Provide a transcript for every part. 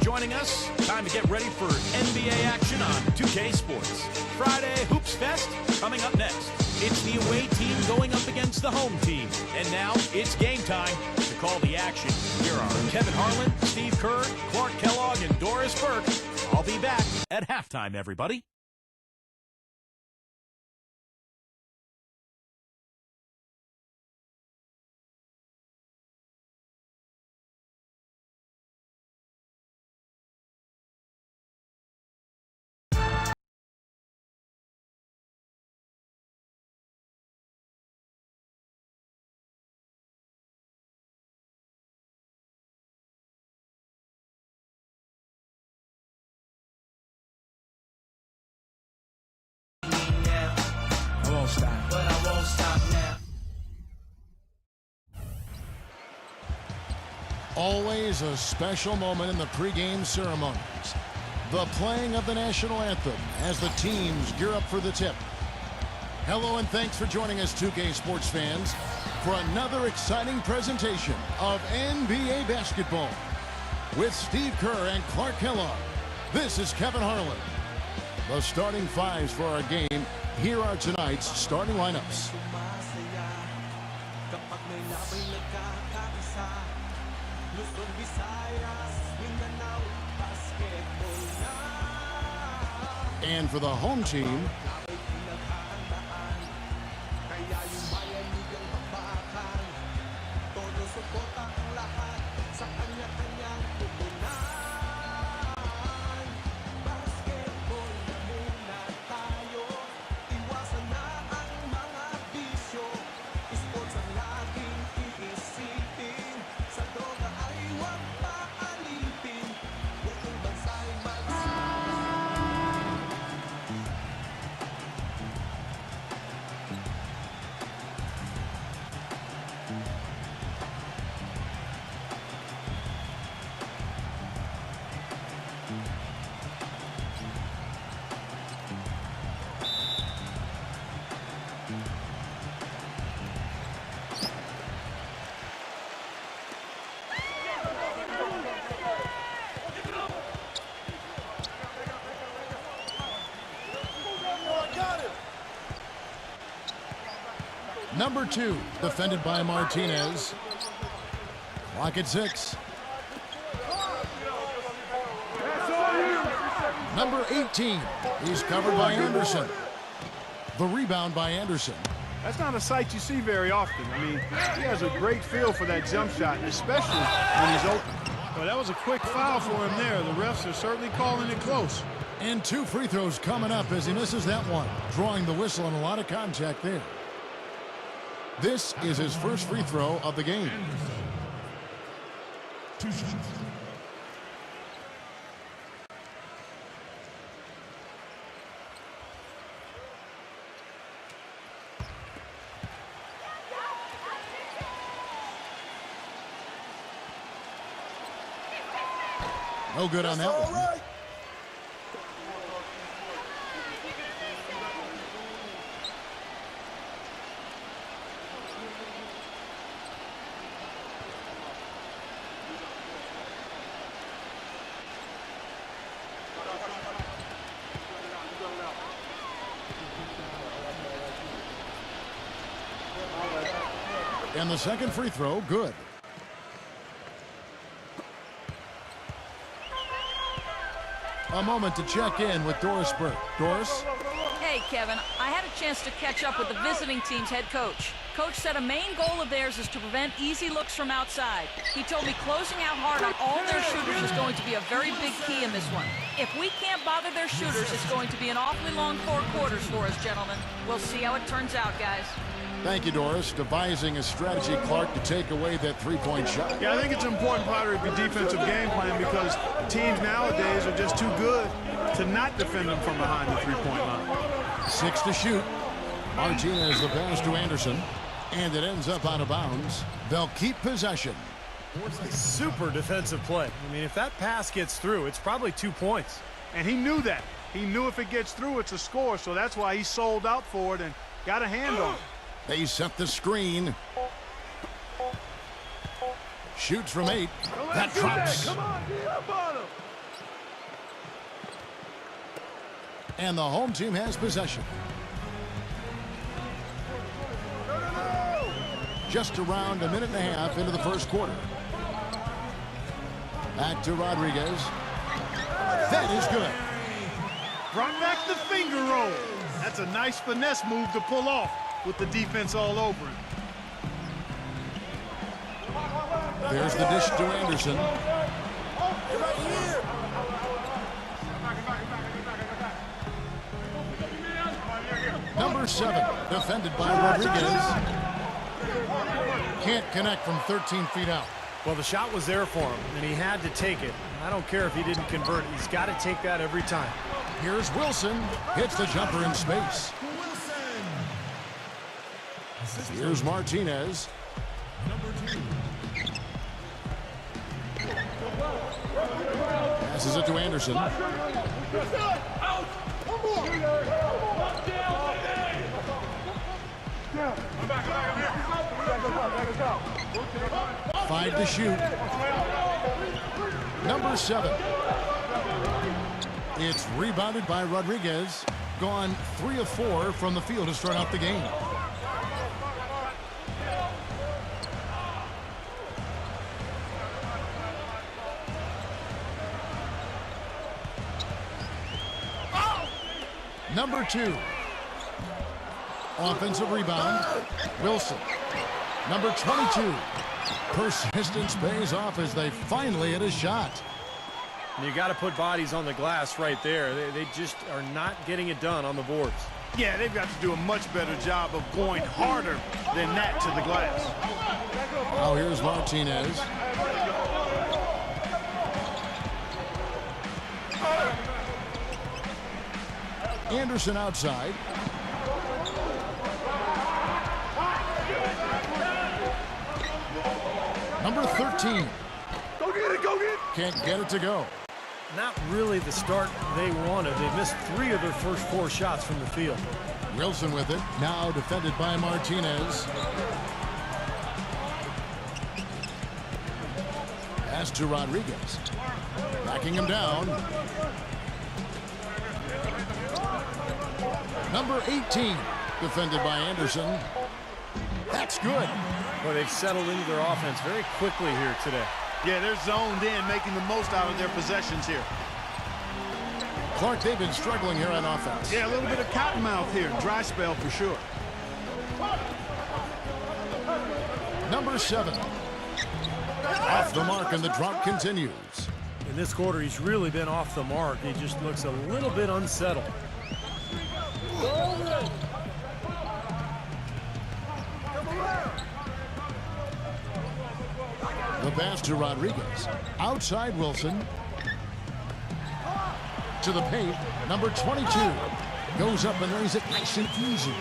joining us. Time to get ready for NBA action on 2K Sports. Friday Hoops Fest coming up next. It's the away team going up against the home team. And now it's game time to call the action. Here are Kevin Harlan, Steve Kerr, Clark Kellogg, and Doris Burke. I'll be back at halftime, everybody. Always a special moment in the pregame ceremonies. The playing of the national anthem as the teams gear up for the tip. Hello and thanks for joining us, 2K Sports fans, for another exciting presentation of NBA basketball. With Steve Kerr and Clark Kellogg, this is Kevin Harlan. The starting fives for our game. Here are tonight's starting lineups. And for the home team, number 2, defended by Martinez. Clock at 6. Number 18, he's covered by Anderson. The rebound by Anderson. That's not a sight you see very often. I mean, he has a great feel for that jump shot, especially when he's open. Well, that was a quick foul for him there. The refs are certainly calling it close. And 2 free throws coming up as he misses that one, drawing the whistle and a lot of contact there. This is his first free throw of the game. No good on that one. And the second free throw, good. A moment to check in with Doris Burke. Doris? Hey, Kevin. I had a chance to catch up with the visiting team's head coach. Coach said a main goal of theirs is to prevent easy looks from outside. He told me closing out hard on all their shooters is going to be a very big key in this one. If we can't bother their shooters, it's going to be an awfully long 4 quarters for us, gentlemen. We'll see how it turns out, guys. Thank you, Doris. Devising a strategy, Clark, to take away that three-point shot. Yeah, I think it's an important part of your defensive game plan because teams nowadays are just too good to not defend them from behind the three-point line. 6 to shoot. Martinez the pass to Anderson, and it ends up out of bounds. They'll keep possession. Super defensive play. I mean, if that pass gets through, it's probably 2 points. And he knew that. He knew if it gets through, it's a score, so that's why he sold out for it and got a hand on it. They set the screen. Shoots from 8. That drops. Come on, get up on him. And the home team has possession. Just around a minute and a half into the first quarter. Back to Rodriguez. That is good. Brought back the finger roll. That's a nice finesse move to pull off with the defense all over it. There's the dish to Anderson. Number 7, defended by Rodriguez. Can't connect from 13 feet out. Well, the shot was there for him, and he had to take it. I don't care if he didn't convert it. He's got to take that every time. Here's Wilson. Hits the jumper in space. Here's Martinez. Passes it to Anderson. Five to shoot. Number 7. It's rebounded by Rodriguez. Gone 3 of 4 from the field to start out the game. Number 2. Offensive rebound. Wilson. Number 22. Persistence pays off as they finally hit a shot. And you got to put bodies on the glass right there. They just are not getting it done on the boards. Yeah, they've got to do a much better job of going harder than that to the glass. Now here's Martinez. Anderson outside. Number 13. Go get it, go get it. Can't get it to go. Not really the start they wanted. They missed 3 of their first 4 shots from the field. Wilson with it. Now defended by Martinez. Pass to Rodriguez. Backing him down. Number 18. Defended by Anderson. That's good. Well, they've settled into their offense very quickly here today. Yeah, they're zoned in, making the most out of their possessions here. Clark, they've been struggling here on offense. Yeah, a little bit of cottonmouth here. Dry spell for sure. Number 7. Off the mark, and the drought continues. In this quarter, he's really been off the mark. He just looks a little bit unsettled. The pass to Rodriguez. Outside Wilson. To the paint. Number 22. Goes up and lays it nice and easy.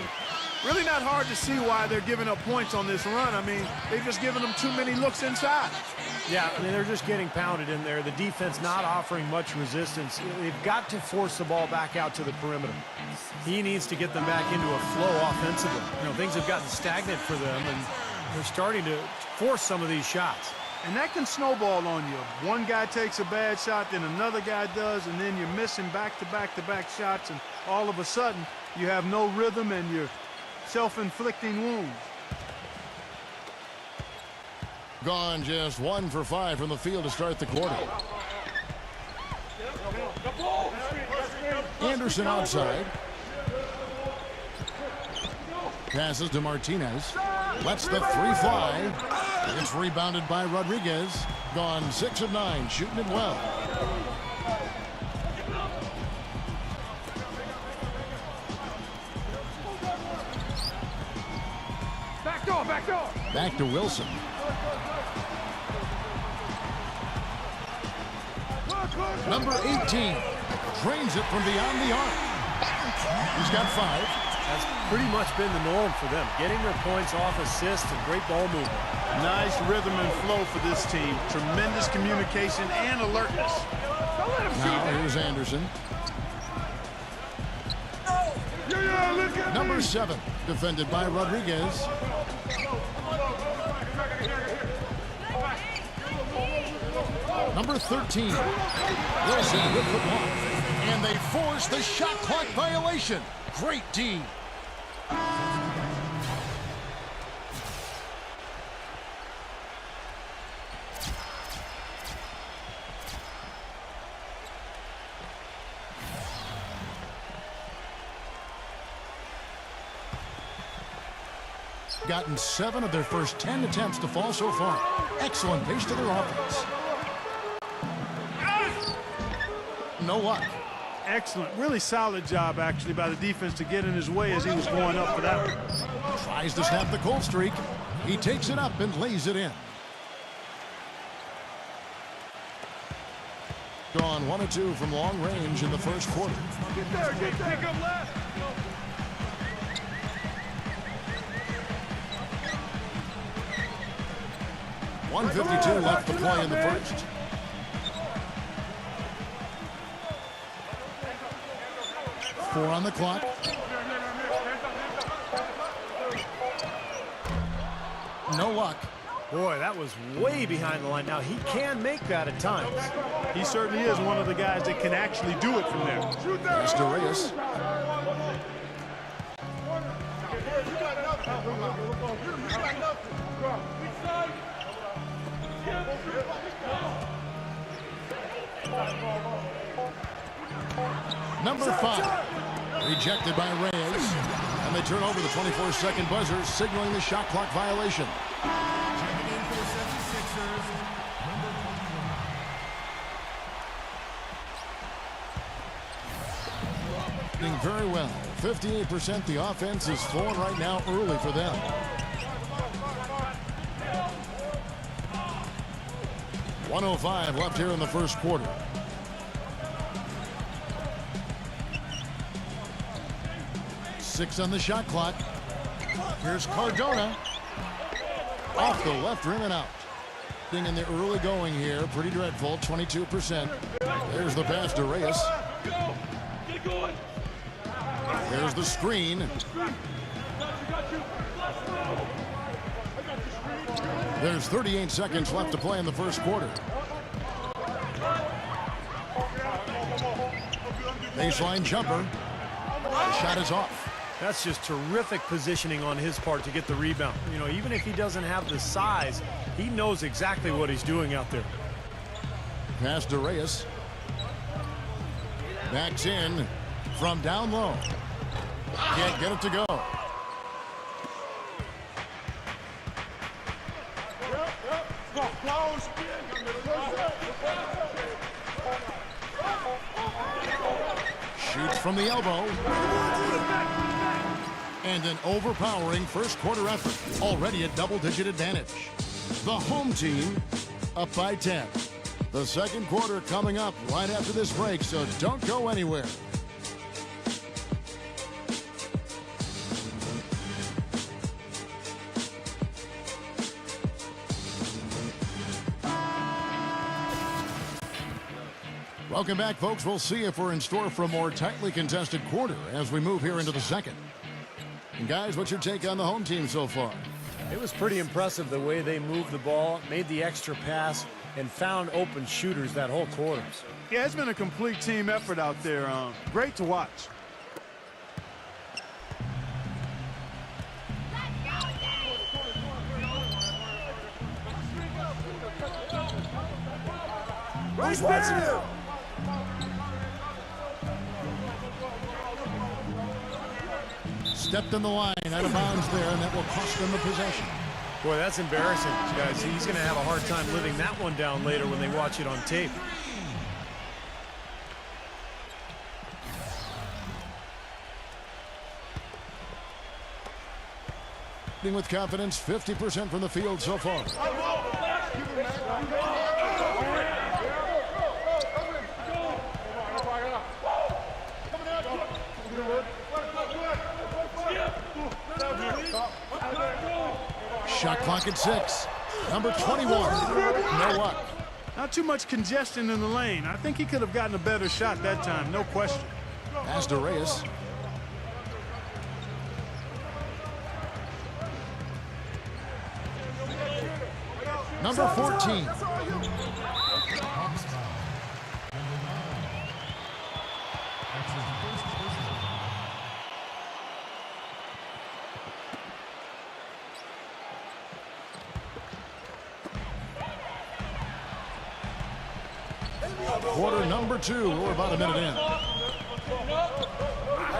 Really not hard to see why they're giving up points on this run. I mean, they've just given them too many looks inside. Yeah, I mean, they're just getting pounded in there. The defense not offering much resistance. They've got to force the ball back out to the perimeter. He needs to get them back into a flow offensively. You know, things have gotten stagnant for them, and they're starting to force some of these shots. And that can snowball on you. One guy takes a bad shot, then another guy does, and then you're missing back-to-back-to-back shots, and all of a sudden, you have no rhythm and you're self-inflicting wounds. Gone just 1 for 5 from the field to start the quarter. Anderson outside. Passes to Martinez. Lets the 3 fly. It's rebounded by Rodriguez. Gone 6 of 9, shooting it well. Back door. Back to Wilson. Number 18 drains it from beyond the arc. He's got 5. That's pretty much been the norm for them, getting their points off assists and great ball movement. Nice rhythm and flow for this team. Tremendous communication and alertness. Now here's Anderson. Number 7, defended by Rodriguez. Number 13, Wilson with the ball. And they force the shot clock violation. Great D. Gotten 7 of their first 10 attempts to fall so far. Excellent pace to their offense. No luck. Excellent. Really solid job, actually, by the defense to get in his way as he was going up for that one. Tries to snap the cold streak. He takes it up and lays it in. Gone 1 of 2 from long range in the first quarter. Get there, pick up left. 1:52 left to play in the first. Four on the clock. No luck. Boy, that was way behind the line. Now, he can make that at times. He certainly is one of the guys that can actually do it from there. Pass to Reyes. Number 5. Rejected by Reyes. And they turn over the 24-second buzzer, signaling the shot clock violation. Doing very well. 58% the offense is flowing right now early for them. .105 left here in the first quarter. Six on the shot clock. Here's Cardona. Off the left rim and out. Thing in the early going here. Pretty dreadful. 22%. There's the pass to Reyes. There's the screen. There's 38 seconds left to play in the first quarter. Baseline jumper. The shot is off. That's just terrific positioning on his part to get the rebound. You know, even if he doesn't have the size, he knows exactly what he's doing out there. Pass to Reyes. Backs in from down low. Can't get it to go. Shoots from the elbow. And an overpowering first quarter effort. Already a double-digit advantage. The home team up by 10. The second quarter coming up right after this break, so don't go anywhere. Welcome back, folks. We'll see if we're in store for a more tightly contested quarter as we move here into the second. And guys, what's your take on the home team so far? It was pretty impressive the way they moved the ball, made the extra pass, and found open shooters that whole quarter. Yeah, it's been a complete team effort out there. Great to watch. Stepped in the line, out of bounds there, and that will cost them the possession. Boy, that's embarrassing, guys. He's going to have a hard time living that one down later when they watch it on tape. With confidence, 50% from the field so far. Shot clock at 6. Number 21. No luck. Not too much congestion in the lane. I think he could have gotten a better shot that time, no question. Pass to Reyes. Number 14. Quarter number 2. We're about a minute in.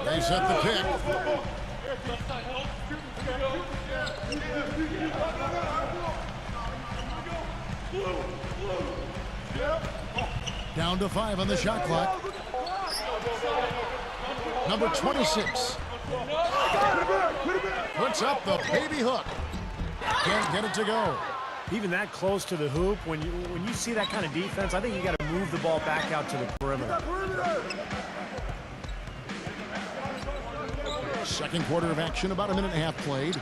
They set the pick. Down to 5 on the shot clock. Number 26. Puts up the baby hook. Can't get it to go. Even that close to the hoop, when you see that kind of defense, I think you got to move the ball back out to the perimeter. Second quarter of action, about a minute and a half played.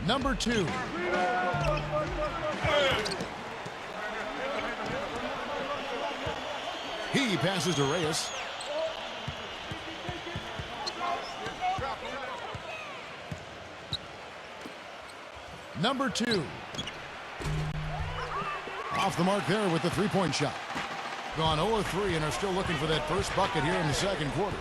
Number 2. He passes to Reyes. Number 2. Off the mark there with the three-point shot. Gone 0-3 and are still looking for that first bucket here in the second quarter.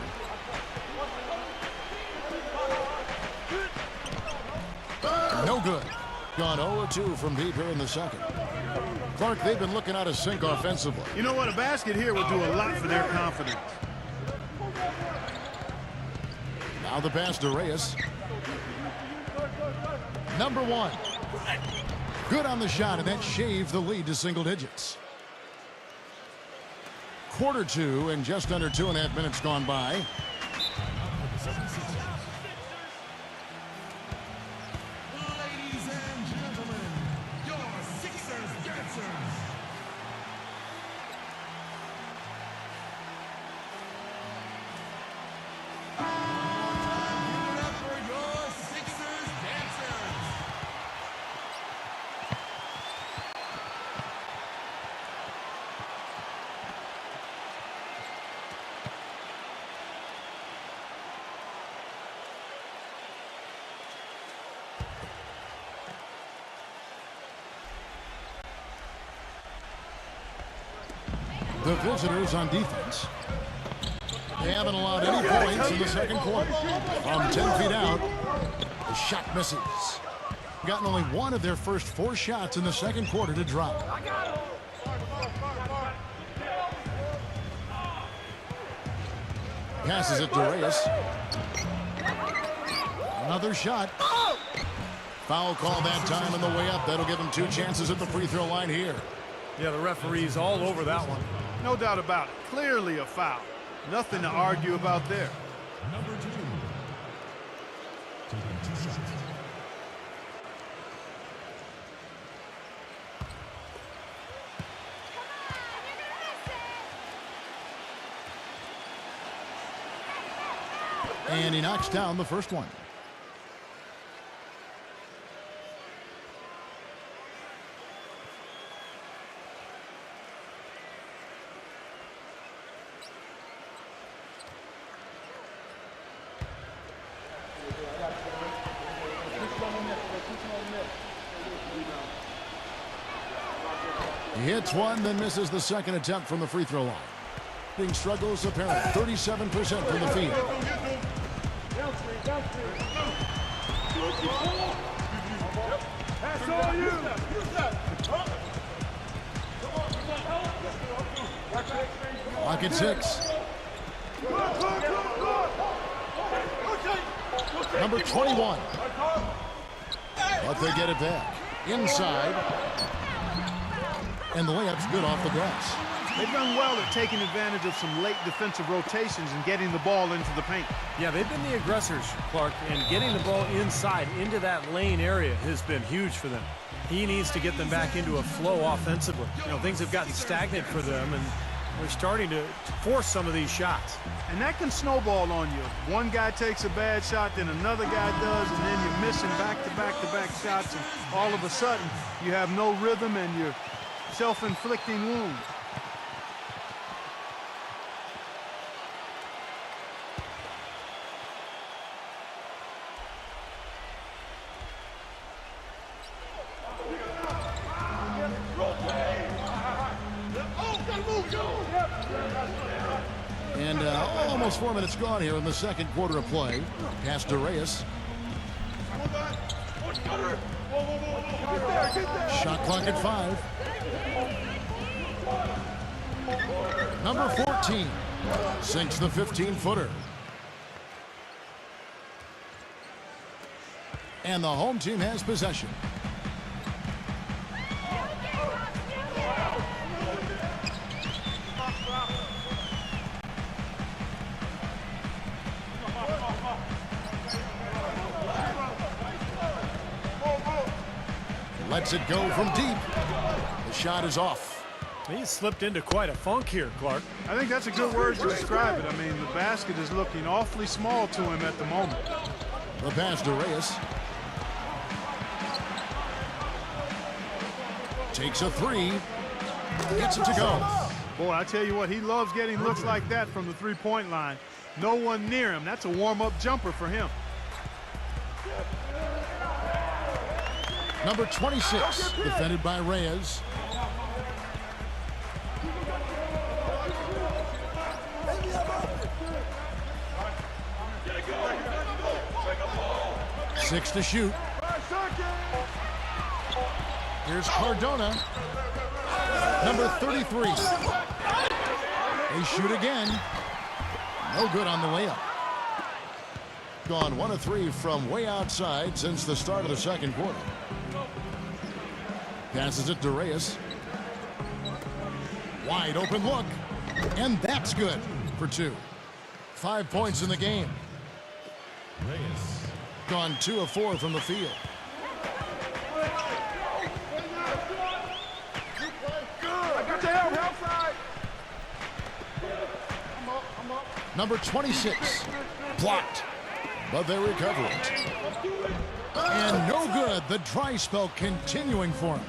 No good. Gone 0-2 from deep here in the second. Clark, they've been looking out of sync offensively. You know what? A basket here would do a lot for their confidence. Now the pass to Reyes. Number 1. Good on the shot, and that shaved the lead to single digits. Quarter 2, and just under 2.5 minutes gone by. The visitors on defense. They haven't allowed any points in the second quarter. From 10 feet out, the shot misses. Gotten only one of their first 4 shots in the second quarter to drop. Passes it to Reyes. Another shot. Foul call that time on the way up. That'll give him 2 chances at the free throw line here. Yeah, the referee's all over that one. No doubt about it. Clearly a foul. Nothing to argue about there. Number 2. Taking 2 shots. And he knocks down the first one. He hits one, then misses the second attempt from the free throw line. Being struggles apparent, 37% from the field. Clock at 6. Number 21. But they get it back. Inside. And the layup's good off the glass. They've done well at taking advantage of some late defensive rotations and getting the ball into the paint. Yeah, they've been the aggressors, Clark, and getting the ball inside into that lane area has been huge for them. He needs to get them back into a flow offensively. You know, things have gotten stagnant for them, and they're starting to force some of these shots. And that can snowball on you. One guy takes a bad shot, then another guy does, and then you're missing back-to-back-to-back shots, and all of a sudden you have no rhythm and you're self-inflicting wounds. And almost 4 minutes gone here in the second quarter of play. Pass to Reyes. Shot clock at 5. Number 14 sinks the 15-footer. And the home team has possession. Lets it go from deep. The shot is off. He slipped into quite a funk here, Clark. I think that's a good word to describe it. I mean, the basket is looking awfully small to him at the moment. The pass to Reyes. Takes a three. Gets it to go. Boy, I tell you what, he loves getting looks like that from the three-point line. No one near him. That's a warm-up jumper for him. Number 26, defended by Reyes. Six to shoot. Here's Cardona. Number 33. They shoot again. No good on the layup. Gone 1 of 3 from way outside since the start of the second quarter. Passes it to Reyes. Wide open look. And that's good for 2. 5 points in the game. Reyes. Gone 2 of 4 from the field. Number 26. Blocked. But they recover it. And no good. The dry spell continuing for him.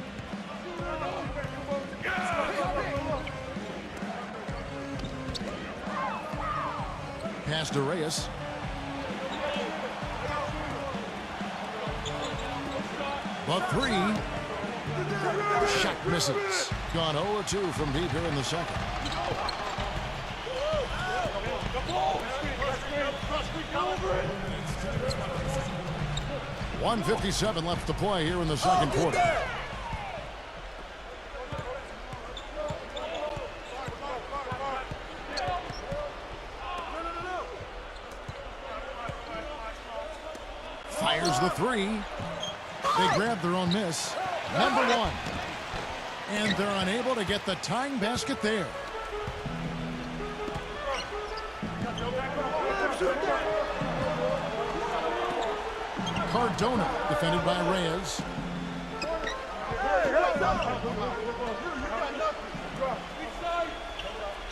Pass to Reyes. The three. Shot misses. Gone 0-2 from deep here in the second. .157 left to play here in the second quarter. Fires the three. They grab their own miss. Number 1. And they're unable to get the tying basket there. Cardona, defended by Reyes.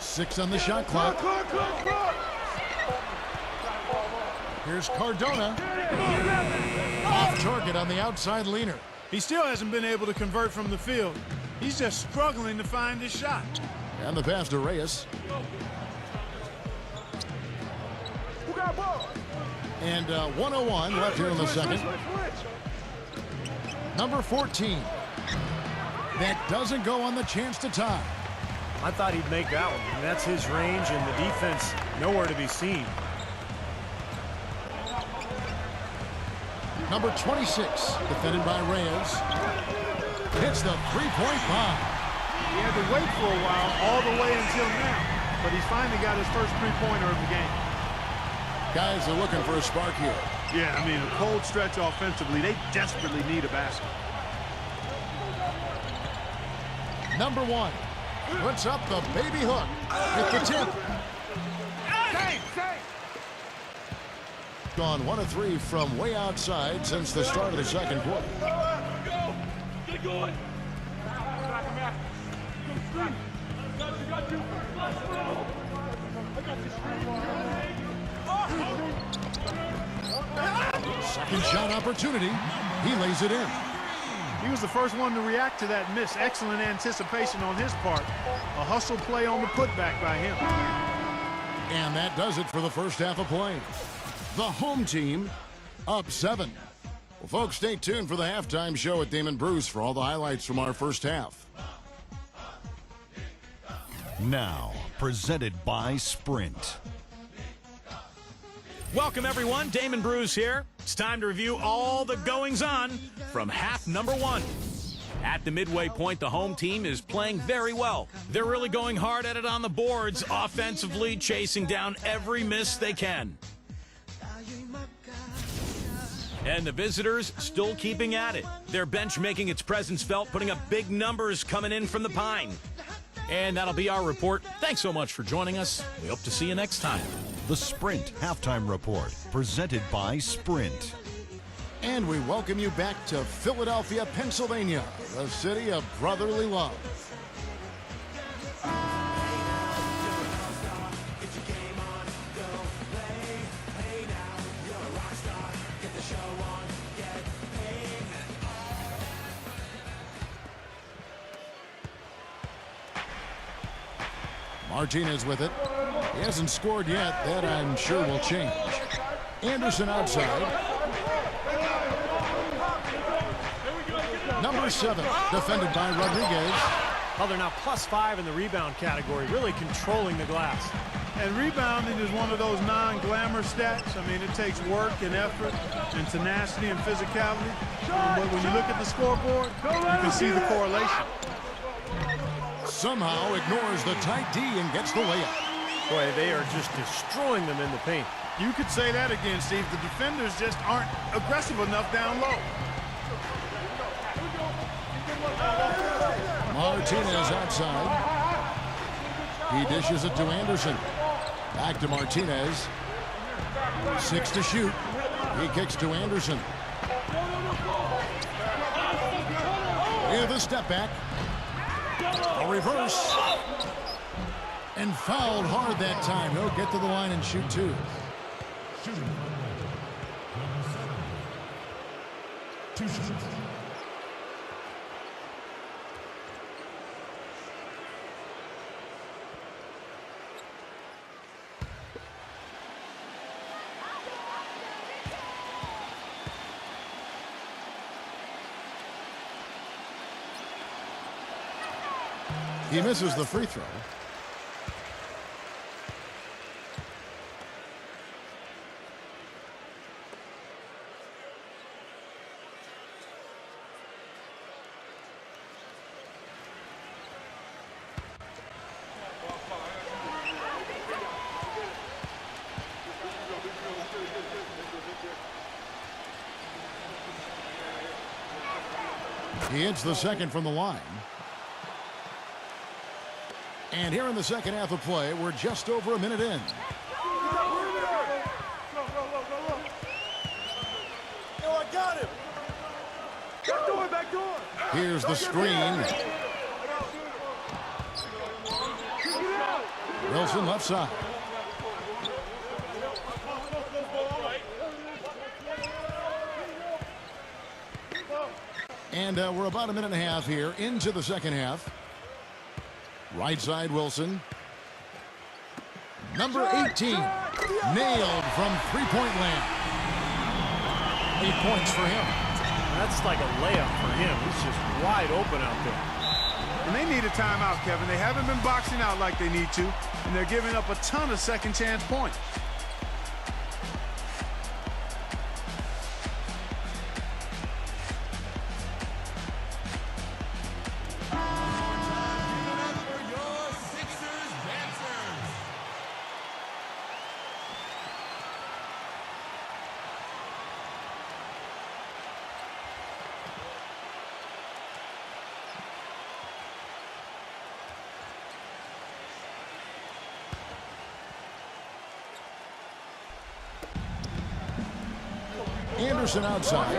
Six on the shot clock. Here's Cardona. Off target on the outside leaner. He still hasn't been able to convert from the field. He's just struggling to find his shot. And the pass to Reyes. And 101 left here in the second. Number 14. That doesn't go on the chance to tie. I thought he'd make that one. I mean, that's his range, and the defense nowhere to be seen. Number 26, defended by Reyes. Hits the three-point bomb. He had to wait for a while, all the way until now. But he's finally got his first three-pointer of the game. Guys are looking for a spark here. Yeah, I mean, a cold stretch offensively. They desperately need a basket. Number 1 puts up the baby hook with the tip. Gone 1 of 3 from way outside since the start of the second quarter. Get going. Second shot opportunity. He lays it in. He was the first one to react to that miss. Excellent anticipation on his part. A hustle play on the putback by him. And that does it for the first half of play. The home team up 7. Well, folks, stay tuned for the halftime show at Damon Bruce for all the highlights from our first half. Now, presented by Sprint. Welcome, everyone. Damon Bruce here. It's time to review all the goings-on from half number 1. At the midway point, the home team is playing very well. They're really going hard at it on the boards, offensively chasing down every miss they can. And the visitors still keeping at it. Their bench making its presence felt, putting up big numbers coming in from the Pine. And that'll be our report. Thanks so much for joining us. We hope to see you next time. The Sprint Halftime Report, presented by Sprint. And we welcome you back to Philadelphia, Pennsylvania, the city of brotherly love. Martinez with it. He hasn't scored yet. That, I'm sure, will change. Anderson outside. Number 7, defended by Rodriguez. Well, they're now +5 in the rebound category, really controlling the glass. And rebounding is one of those non-glamour stats. I mean, it takes work and effort and tenacity and physicality. But when you look at the scoreboard, you can see the correlation. Somehow ignores the tight D and gets the layup. Boy, they are just destroying them in the paint. You could say that again, Steve. The defenders just aren't aggressive enough down low. Martinez outside. He dishes it to Anderson. Back to Martinez. 6 to shoot. He kicks to Anderson. Here, the step back. A reverse. And fouled hard that time. He'll get to the line and shoot 2. He misses the free throw. He hits the second from the line. And here in the second half of play, we're just over a minute in. I got him. Back door. Here's the screen. Wilson left side. And we're about a minute and a half here into the second half. Right side, Wilson. Number 18, nailed from three-point land. 8 points for him. That's like a layup for him. He's just wide open out there. And they need a timeout, Kevin. They haven't been boxing out like they need to, and they're giving up a ton of second-chance points. Anderson outside.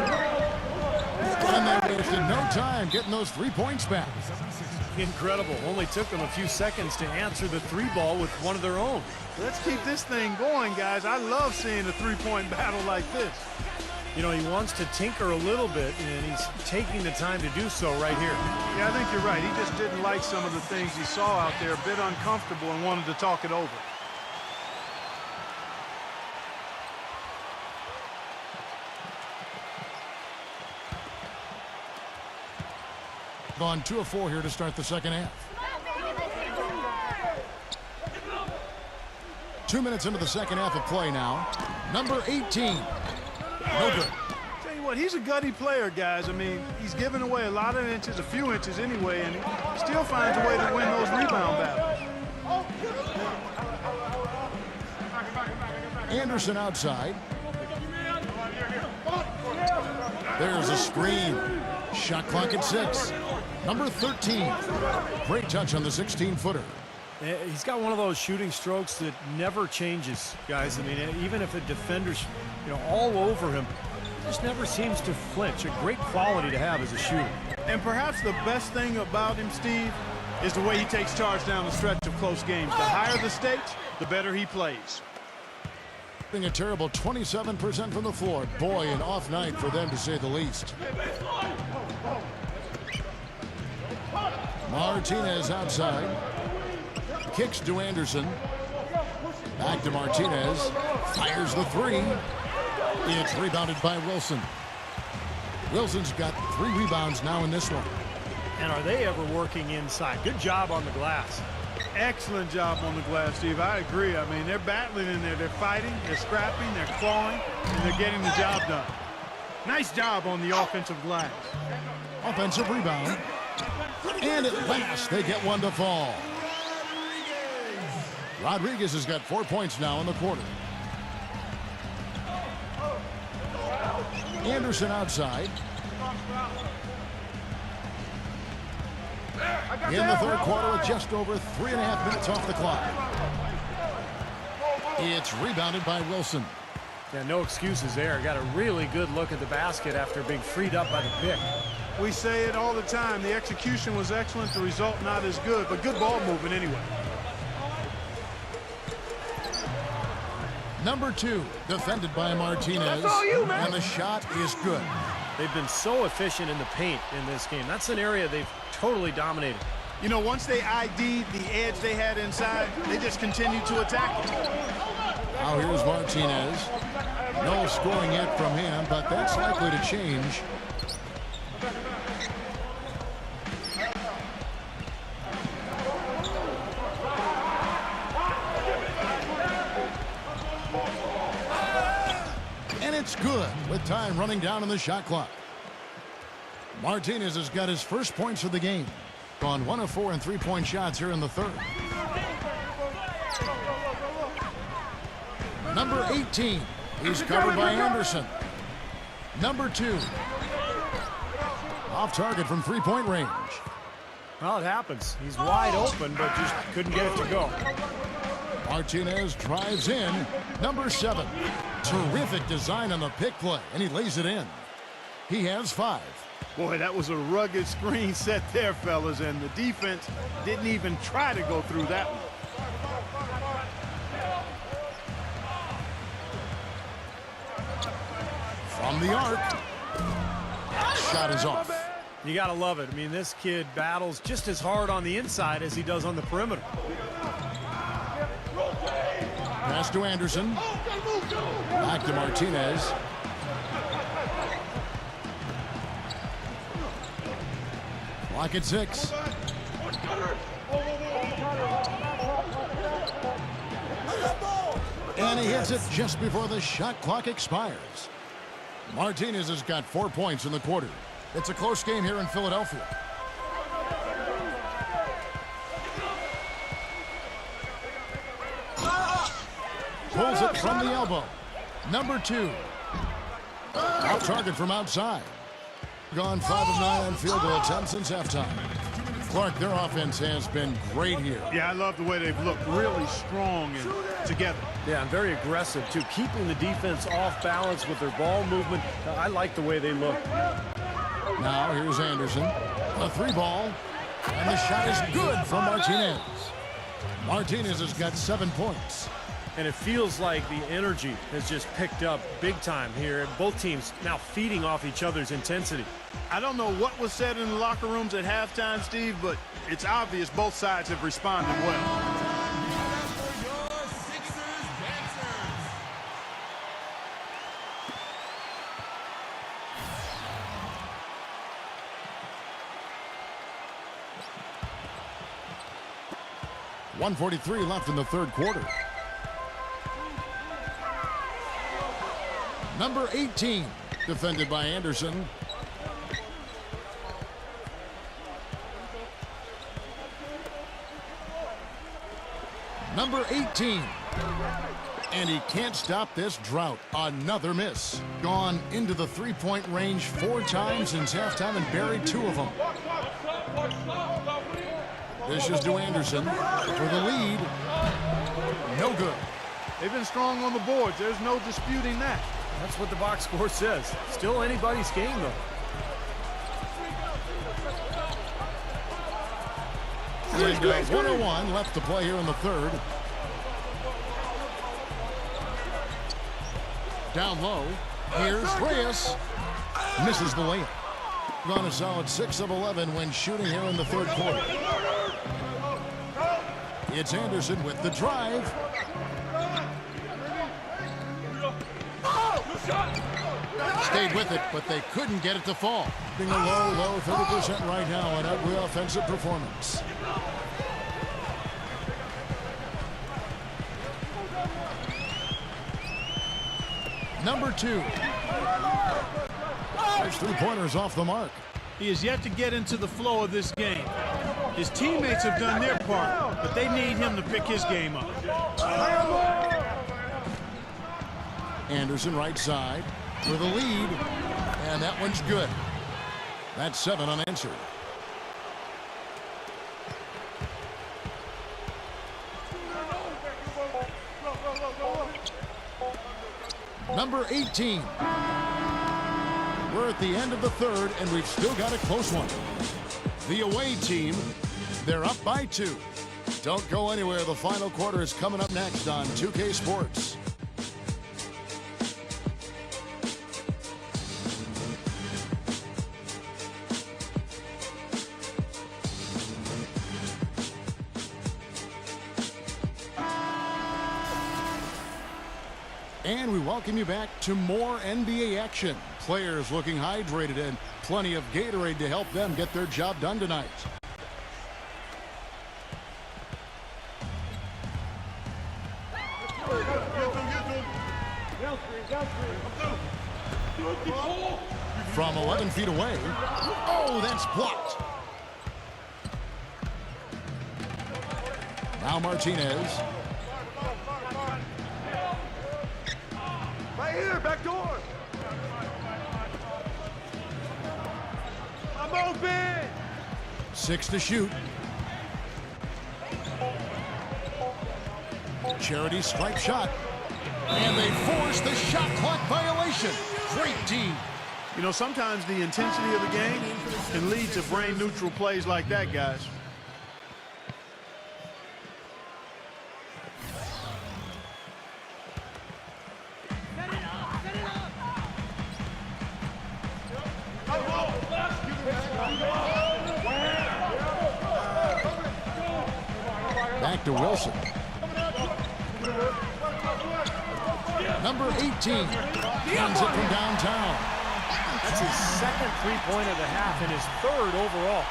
And they wasted no time getting those 3 points back. Incredible. Only took them a few seconds to answer the 3-ball with one of their own. Let's keep this thing going, guys. I love seeing a three-point battle like this. You know, he wants to tinker a little bit, and he's taking the time to do so right here. Yeah, I think you're right. He just didn't like some of the things he saw out there, a bit uncomfortable, and wanted to talk it over. Gone 2 of 4 here to start the second half. 2 minutes into the second half of play now. Number 18. No good. Tell you what? He's a gutty player, guys. I mean, he's giving away a lot of inches, a few inches anyway, and he still finds a way to win those rebound battles. Anderson outside. There's a screen. Shot clock at 6. Number 13. Great touch on the 16-footer. He's got one of those shooting strokes that never changes, guys. I mean, even if a defender's, all over him, just never seems to flinch. A great quality to have as a shooter. And perhaps the best thing about him, Steve, is the way he takes charge down the stretch of close games. The higher the stakes, the better he plays. A terrible 27% from the floor. Boy, an off night for them, to say the least. Martinez outside. Kicks to Anderson. Back to Martinez. Fires the three. It's rebounded by Wilson. Wilson's got 3 rebounds now in this one. And are they ever working inside? Good job on the glass. Excellent job on the glass, Steve. I agree. I mean, they're battling in there. They're fighting, they're scrapping, they're clawing, and they're getting the job done. Nice job on the offensive glass. Offensive rebound. And at last, they get one to fall. Rodriguez has got 4 points now in the quarter. Anderson outside. In the third quarter with just over 3.5 minutes off the clock. It's rebounded by Wilson. Yeah, no excuses there. Got a really good look at the basket after being freed up by the pick. We say it all the time. The execution was excellent. The result not as good, but good ball movement anyway. Number 2, defended by Martinez. And the shot is good. They've been so efficient in the paint in this game. That's an area they've totally dominated. Once they ID'd the edge they had inside, they just continued to attack it. Now here's Martinez. No scoring yet from him, but that's likely to change. And it's good with time running down on the shot clock. Martinez has got his first points of the game. On 1 of 4 and 3-point shots here in the third. Number 18. He's covered by Anderson. Number 2. Off target from 3-point range. Well, it happens. He's wide open, but just couldn't get it to go. Martinez drives in. Number 7. Terrific design on the pick play, and he lays it in. He has 5. Boy, that was a rugged screen set there, fellas, and the defense didn't even try to go through that one. From the arc. Shot is off. You got to love it. I mean, this kid battles just as hard on the inside as he does on the perimeter. Pass to Anderson. Back to Martinez. Clock at 6. And he hits it just before the shot clock expires. Martinez has got 4 points in the quarter. It's a close game here in Philadelphia. Pulls it from the elbow. Number 2. Off target from outside. Gone 5 of 9 on field goal attempts since halftime. Clark, their offense has been great here. Yeah, I love the way they've looked really strong and together. Yeah, and very aggressive, too. Keeping the defense off balance with their ball movement. I like the way they look. Now here's Anderson. A 3-ball. And the shot is good from Martinez. Martinez has got 7 points. And it feels like the energy has just picked up big time here. Both teams now feeding off each other's intensity. I don't know what was said in the locker rooms at halftime, Steve, but it's obvious both sides have responded well. .143 left in the third quarter. Number 18. Defended by Anderson. Number 18. And he can't stop this drought. Another miss. Gone into the three-point range 4 times since halftime and buried 2 of them. This is to Anderson for the lead. No good. They've been strong on the boards. There's no disputing that. That's what the box score says. Still anybody's game, though. And 101 left to play here in the third. Down low. Here's Reyes. Misses the layup. Gone a solid 6 of 11 when shooting here in the third quarter. It's Anderson with the drive. Stayed with it, but they couldn't get it to fall. Being a low 30% right now on every offensive performance. Number 2. His three-pointers off the mark. He has yet to get into the flow of this game. His teammates have done their part, but they need him to pick his game up. Anderson right side for the lead, and that one's good. That's 7 unanswered. Number 18. We're at the end of the third, and we've still got a close one. The away team, they're up by 2. Don't go anywhere. The final quarter is coming up next on 2K Sports. And we welcome you back to more NBA action. Players looking hydrated and plenty of Gatorade to help them get their job done tonight. From 11 feet away. Oh, that's blocked. Now Martinez. Right here, back door. I'm open. 6 to shoot. Charity stripe shot. And they force the shot clock violation. Great team. You know, sometimes the intensity of the game can lead to brain-neutral plays like that, guys. Back to Wilson. Number 18 guns it from downtown. That's his second three-pointer of the half and his third overall.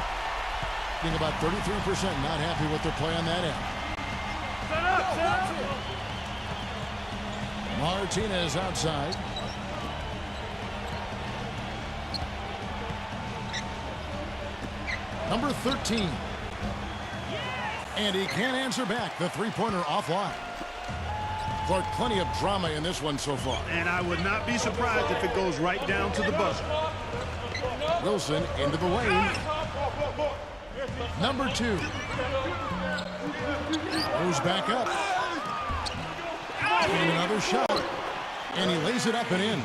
Being about 33% not happy with their play on that end. Martinez outside. Number 13. And he can't answer back. The three-pointer offline. Clark, plenty of drama in this one so far. And I would not be surprised if it goes right down to the buzzer. Wilson into the lane. Number 2. Goes back up. And another shot. And he lays it up and in.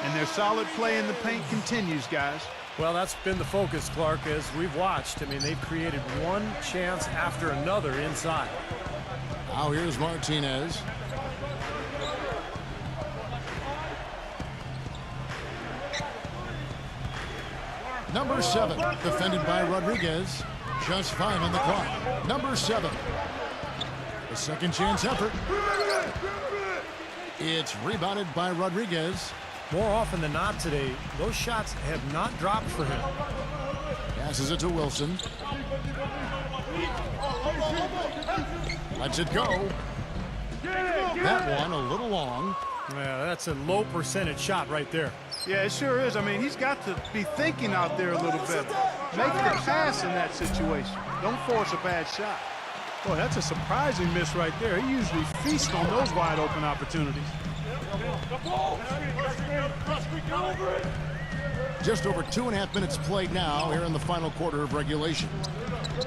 And their solid play in the paint continues, guys. Well, that's been the focus, Clark, as we've watched. I mean, they've created one chance after another inside. Now here's Martinez. Number 7, defended by Rodriguez. Just 5 on the clock. Number 7. The second chance effort. It's rebounded by Rodriguez. More often than not today, those shots have not dropped for him. Passes it to Wilson. Lets it go. That one a little long. Yeah, that's a low percentage shot right there. Yeah, it sure is. I mean, he's got to be thinking out there a little better. Make the pass in that situation. Don't force a bad shot. Boy, that's a surprising miss right there. He usually feasts on those wide open opportunities. Just over 2.5 minutes played now here in the final quarter of regulation.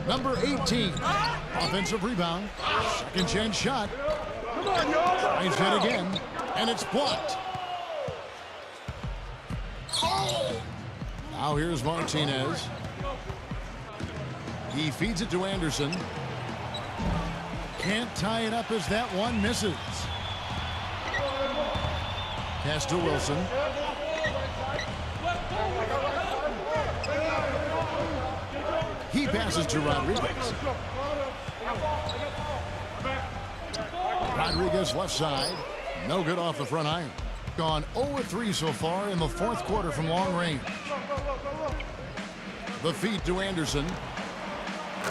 Number 18, offensive rebound, second chance shot. Tries it again, and it's blocked. Now here's Martinez. He feeds it to Anderson. Can't tie it up as that one misses. Pass to Wilson. He passes to Rodriguez. Rodriguez left side. No good off the front iron. Gone 0-3 so far in the fourth quarter from long range. The feed to Anderson.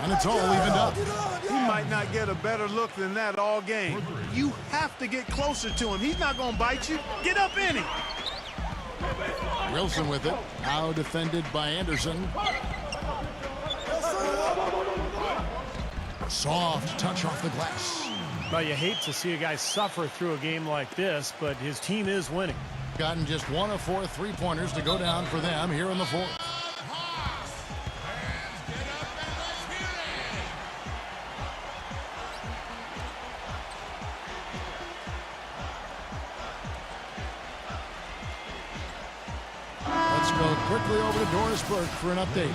And it's all evened up. He might not get a better look than that all game. You have to get closer to him. He's not going to bite you. Get up in him. Wilson with it. Now defended by Anderson. Soft touch off the glass. Well, you hate to see a guy suffer through a game like this, but his team is winning. Gotten just 1 of 4 3-pointers to go down for them here in the fourth. Let's go quickly over to Doris Burke for an update.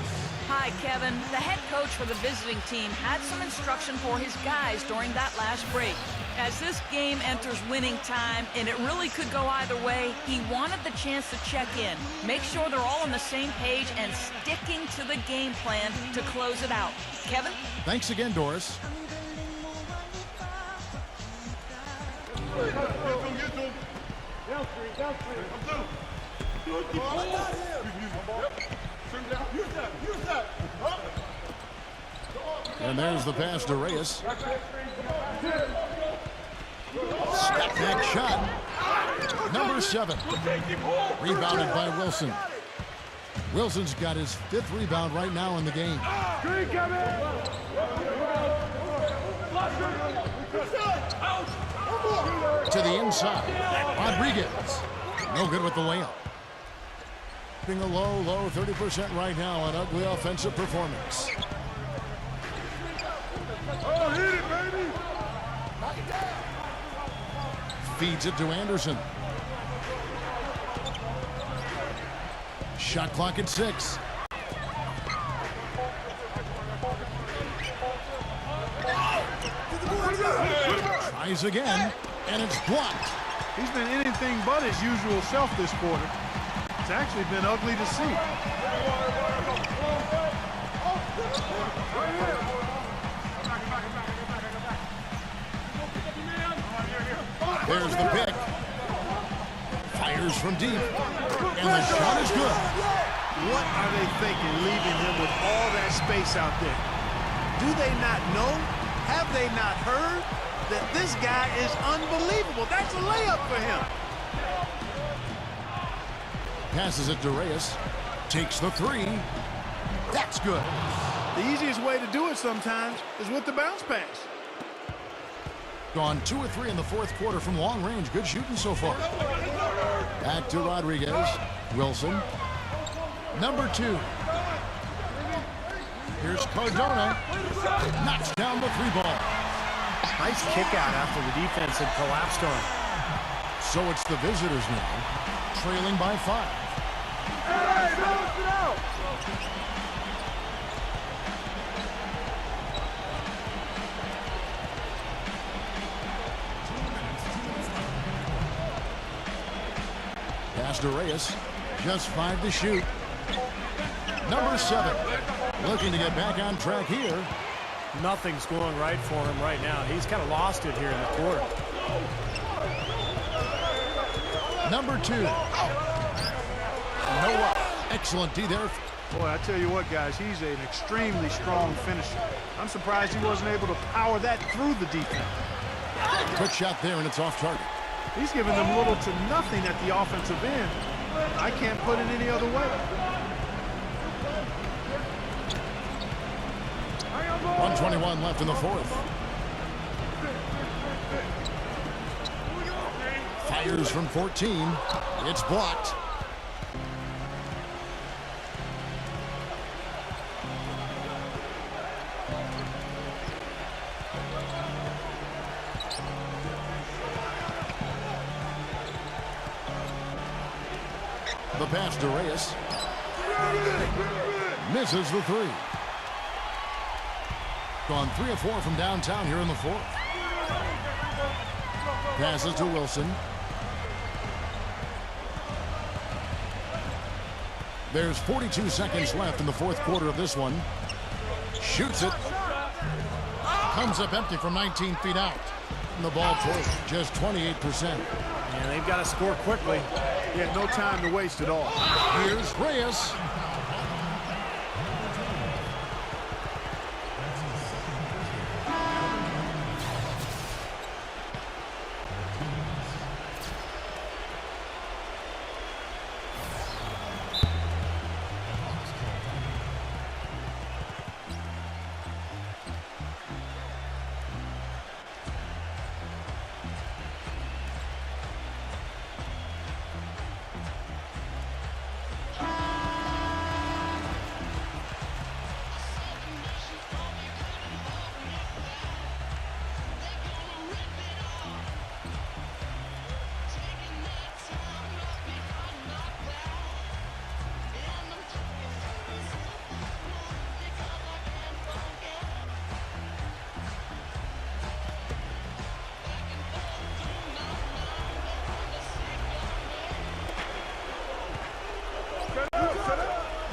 Hi, Kevin. The head coach for the visiting team had some instruction for his guys during that last break. As this game enters winning time, and it really could go either way, he wanted the chance to check in, make sure they're all on the same page, and sticking to the game plan to close it out. Kevin? Thanks again, Doris. And there's the pass to Reyes. Step back shot. Number 7. Rebounded by Wilson. Wilson's got his 5th rebound right now in the game. To the inside. Rodriguez. No good with the layup. Being a low 30% right now. An ugly offensive performance. Oh, hit it, baby! Feeds it to Anderson. Shot clock at 6. Tries again, and it's blocked. He's been anything but his usual self this quarter. It's actually been ugly to see. There's the pick. Fires from deep. And the shot is good. What are they thinking leaving him with all that space out there? Do they not know? Have they not heard that this guy is unbelievable? That's a layup for him. Passes it to Reyes. Takes the 3. That's good. The easiest way to do it sometimes is with the bounce pass. Gone 2 or 3 in the fourth quarter from long range. Good shooting so far. Back to Rodriguez. Wilson. Number 2. Here's Cardona. Knocks down the 3 ball. Nice kick out after the defense had collapsed on him. So it's the visitors now, trailing by 5. Hey, balance it out! Pass to Reyes. Just 5 to shoot. Number 7. Looking to get back on track here. Nothing's going right for him right now. He's kind of lost it here in the quarter. Number 2. Noah. Excellent D there. Boy, I tell you what, guys, he's an extremely strong finisher. I'm surprised he wasn't able to power that through the defense. Quick shot there, and it's off target. He's giving them little to nothing at the offensive end. I can't put it any other way. 1:21 left in the fourth. Fires from 14. It's blocked. The pass to Reyes. Misses the three. Gone 3 of 4 from downtown here in the fourth. Passes to Wilson. There's 42 seconds left in the fourth quarter of this one. Shoots it. Comes up empty from 19 feet out. And the ball plays just 28%. And they've got to score quickly. He had no time to waste at all. Here's Reyes.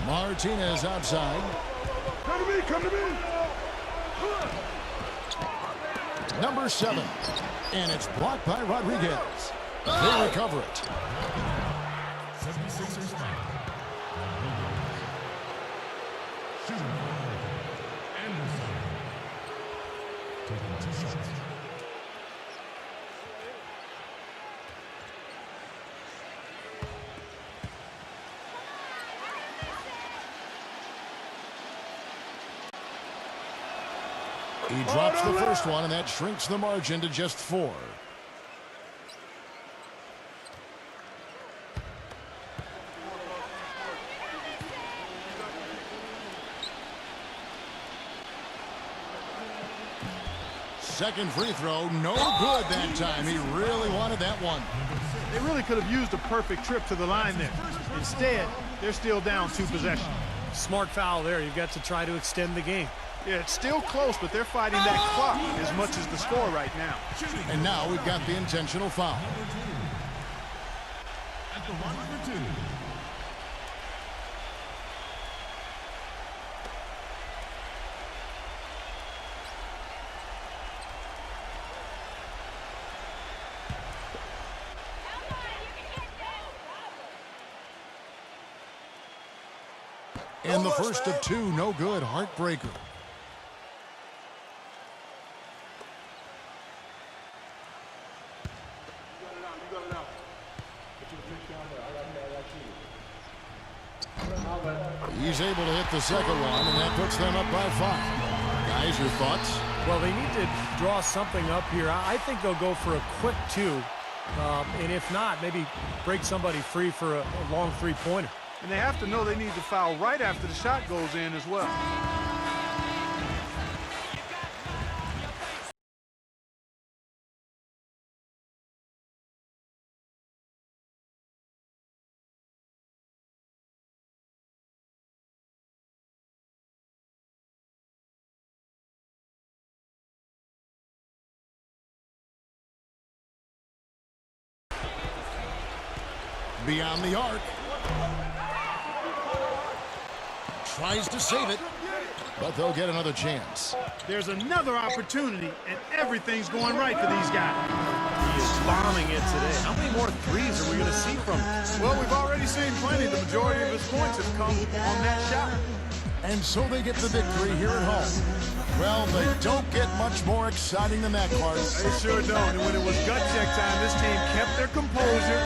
Martinez outside. Come to me, come to me. Number 7. And it's blocked by Rodriguez. They recover it. He drops the first one, and that shrinks the margin to just 4. Second free throw, no good that time. He really wanted that one. They really could have used a perfect trip to the line there. Instead, they're still down 2 possessions. Smart foul there. You've got to try to extend the game. Yeah, it's still close, but they're fighting that clock as much as the score right now. And now we've got the intentional foul. At the line for 2. And the first of 2, no good, heartbreaker. He's able to hit the second one, and that puts them up by 5. Guys, your thoughts? Well, they need to draw something up here. I think they'll go for a quick 2. And if not, maybe break somebody free for a long 3-pointer. And they have to know they need to foul right after the shot goes in as well. Beyond the arc. Tries to save it, but they'll get another chance. There's another opportunity, and everything's going right for these guys. He is bombing it today. How many more threes are we going to see from him? Well, we've already seen plenty. The majority of his points have come on that shot. And so they get the victory here at home. Well, they don't get much more exciting than that, Clark. They sure don't. And when it was gut check time, this team kept their composure.